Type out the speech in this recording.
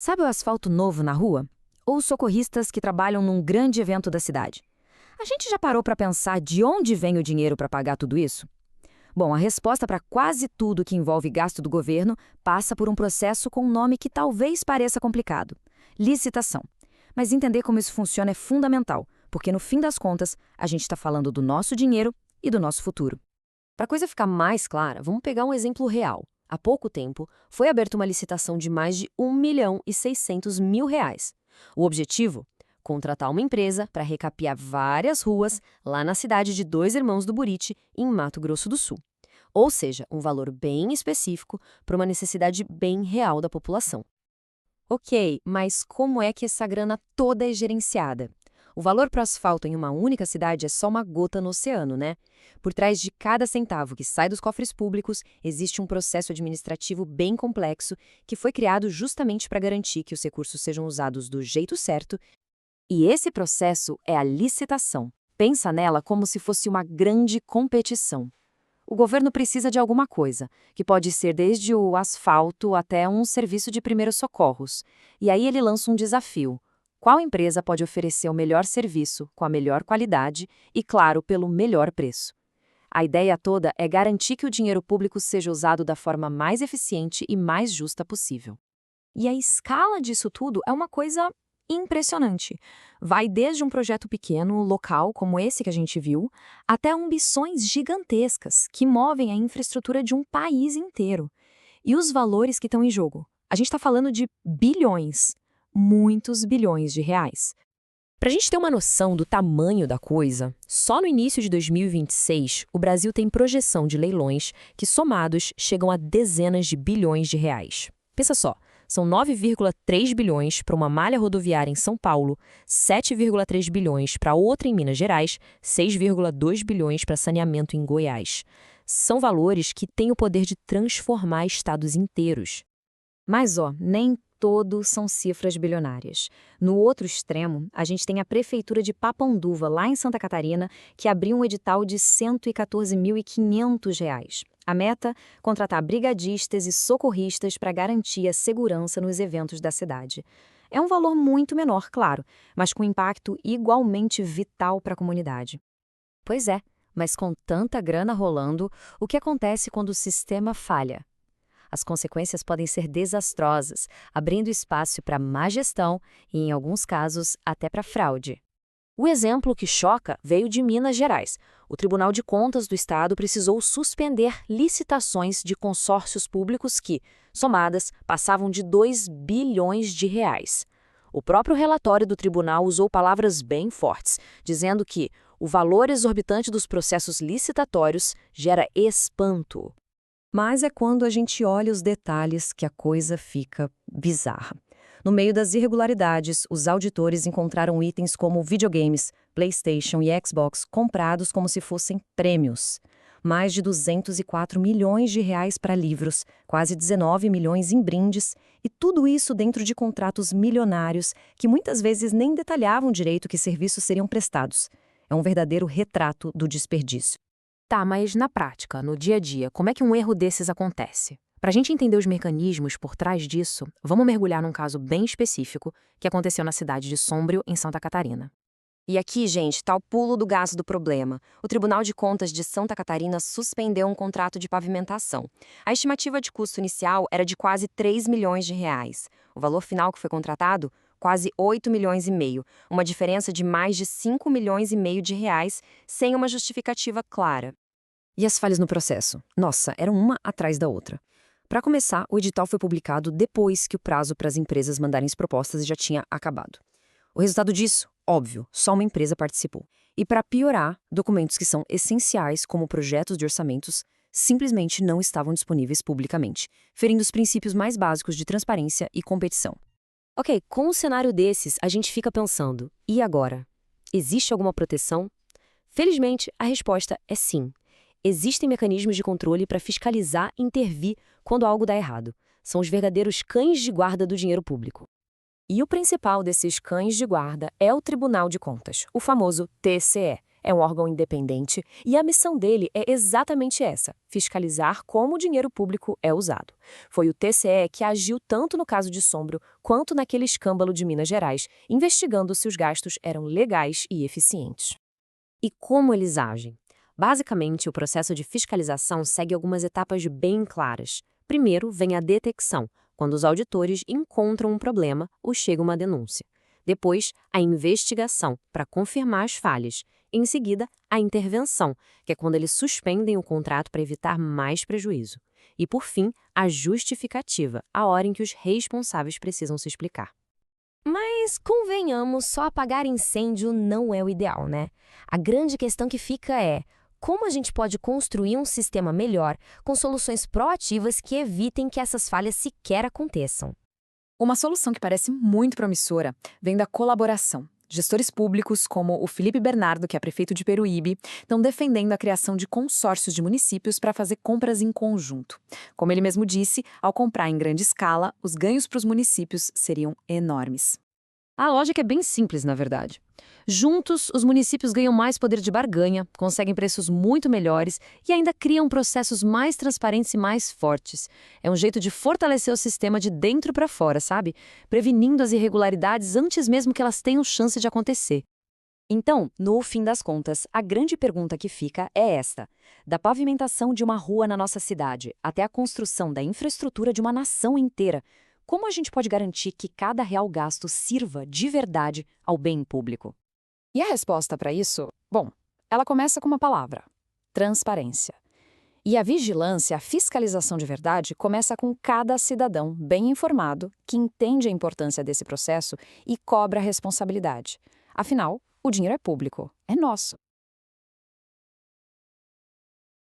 Sabe o asfalto novo na rua? Ou os socorristas que trabalham num grande evento da cidade? A gente já parou para pensar de onde vem o dinheiro para pagar tudo isso? Bom, a resposta para quase tudo que envolve gasto do governo passa por um processo com um nome que talvez pareça complicado: licitação. Mas entender como isso funciona é fundamental, porque no fim das contas, a gente está falando do nosso dinheiro e do nosso futuro. Para a coisa ficar mais clara, vamos pegar um exemplo real. Há pouco tempo, foi aberta uma licitação de mais de R$ 1.600.000. O objetivo? Contratar uma empresa para recapear várias ruas lá na cidade de Dois Irmãos do Buriti, em Mato Grosso do Sul. Ou seja, um valor bem específico para uma necessidade bem real da população. Ok, mas como é que essa grana toda é gerenciada? O valor para o asfalto em uma única cidade é só uma gota no oceano, né? Por trás de cada centavo que sai dos cofres públicos, existe um processo administrativo bem complexo que foi criado justamente para garantir que os recursos sejam usados do jeito certo. E esse processo é a licitação. Pensa nela como se fosse uma grande competição. O governo precisa de alguma coisa, que pode ser desde o asfalto até um serviço de primeiros socorros. E aí ele lança um desafio. Qual empresa pode oferecer o melhor serviço, com a melhor qualidade e, claro, pelo melhor preço? A ideia toda é garantir que o dinheiro público seja usado da forma mais eficiente e mais justa possível. E a escala disso tudo é uma coisa impressionante. Vai desde um projeto pequeno, local, como esse que a gente viu, até ambições gigantescas que movem a infraestrutura de um país inteiro. E os valores que estão em jogo? A gente está falando de bilhões, muitos bilhões de reais. Para a gente ter uma noção do tamanho da coisa, só no início de 2026, o Brasil tem projeção de leilões que, somados, chegam a dezenas de bilhões de reais. Pensa só, são 9,3 bilhões para uma malha rodoviária em São Paulo, 7,3 bilhões para outra em Minas Gerais, 6,2 bilhões para saneamento em Goiás. São valores que têm o poder de transformar estados inteiros. Mas, nem todos são cifras bilionárias. No outro extremo, a gente tem a Prefeitura de Papanduva, lá em Santa Catarina, que abriu um edital de R$ 114.500. A meta? Contratar brigadistas e socorristas para garantir a segurança nos eventos da cidade. É um valor muito menor, claro, mas com impacto igualmente vital para a comunidade. Pois é, mas com tanta grana rolando, o que acontece quando o sistema falha? As consequências podem ser desastrosas, abrindo espaço para má gestão e, em alguns casos, até para fraude. O exemplo que choca veio de Minas Gerais. O Tribunal de Contas do Estado precisou suspender licitações de consórcios públicos que, somadas, passavam de 2 bilhões de reais. O próprio relatório do tribunal usou palavras bem fortes, dizendo que o valor exorbitante dos processos licitatórios gera espanto. Mas é quando a gente olha os detalhes que a coisa fica bizarra. No meio das irregularidades, os auditores encontraram itens como videogames, PlayStation e Xbox comprados como se fossem prêmios. Mais de 204 milhões de reais para livros, quase 19 milhões em brindes, e tudo isso dentro de contratos milionários que muitas vezes nem detalhavam direito que serviços seriam prestados. É um verdadeiro retrato do desperdício. Tá, mas na prática, no dia a dia, como é que um erro desses acontece? Para a gente entender os mecanismos por trás disso, vamos mergulhar num caso bem específico que aconteceu na cidade de Sombrio, em Santa Catarina. E aqui, gente, está o pulo do gato do problema. O Tribunal de Contas de Santa Catarina suspendeu um contrato de pavimentação. A estimativa de custo inicial era de quase 3 milhões de reais. O valor final que foi contratado? Quase 8 milhões e meio, uma diferença de mais de 5 milhões e meio de reais, sem uma justificativa clara. E as falhas no processo? Nossa, eram uma atrás da outra. Para começar, o edital foi publicado depois que o prazo para as empresas mandarem as propostas já tinha acabado. O resultado disso? Óbvio, só uma empresa participou. E para piorar, documentos que são essenciais, como projetos de orçamentos, simplesmente não estavam disponíveis publicamente, ferindo os princípios mais básicos de transparência e competição. Ok, com um cenário desses, a gente fica pensando, e agora? Existe alguma proteção? Felizmente, a resposta é sim. Existem mecanismos de controle para fiscalizar e intervir quando algo dá errado. São os verdadeiros cães de guarda do dinheiro público. E o principal desses cães de guarda é o Tribunal de Contas, o famoso TCE. É um órgão independente e a missão dele é exatamente essa: fiscalizar como o dinheiro público é usado. Foi o TCE que agiu tanto no caso de Sombrio quanto naquele escândalo de Minas Gerais, investigando se os gastos eram legais e eficientes. E como eles agem? Basicamente, o processo de fiscalização segue algumas etapas bem claras. Primeiro, vem a detecção, quando os auditores encontram um problema ou chega uma denúncia. Depois, a investigação, para confirmar as falhas. Em seguida, a intervenção, que é quando eles suspendem o contrato para evitar mais prejuízo. E, por fim, a justificativa, a hora em que os responsáveis precisam se explicar. Mas, convenhamos, só apagar incêndio não é o ideal, né? A grande questão que fica é: como a gente pode construir um sistema melhor, com soluções proativas que evitem que essas falhas sequer aconteçam? Uma solução que parece muito promissora vem da colaboração. Gestores públicos, como o Felipe Bernardo, que é prefeito de Peruíbe, estão defendendo a criação de consórcios de municípios para fazer compras em conjunto. Como ele mesmo disse, ao comprar em grande escala, os ganhos para os municípios seriam enormes. A lógica é bem simples, na verdade. Juntos, os municípios ganham mais poder de barganha, conseguem preços muito melhores e ainda criam processos mais transparentes e mais fortes. É um jeito de fortalecer o sistema de dentro para fora, sabe? Prevenindo as irregularidades antes mesmo que elas tenham chance de acontecer. Então, no fim das contas, a grande pergunta que fica é esta: da pavimentação de uma rua na nossa cidade até a construção da infraestrutura de uma nação inteira, como a gente pode garantir que cada real gasto sirva de verdade ao bem público? E a resposta para isso? Bom, ela começa com uma palavra: transparência. E a vigilância, a fiscalização de verdade, começa com cada cidadão bem informado, que entende a importância desse processo e cobra a responsabilidade. Afinal, o dinheiro é público, é nosso.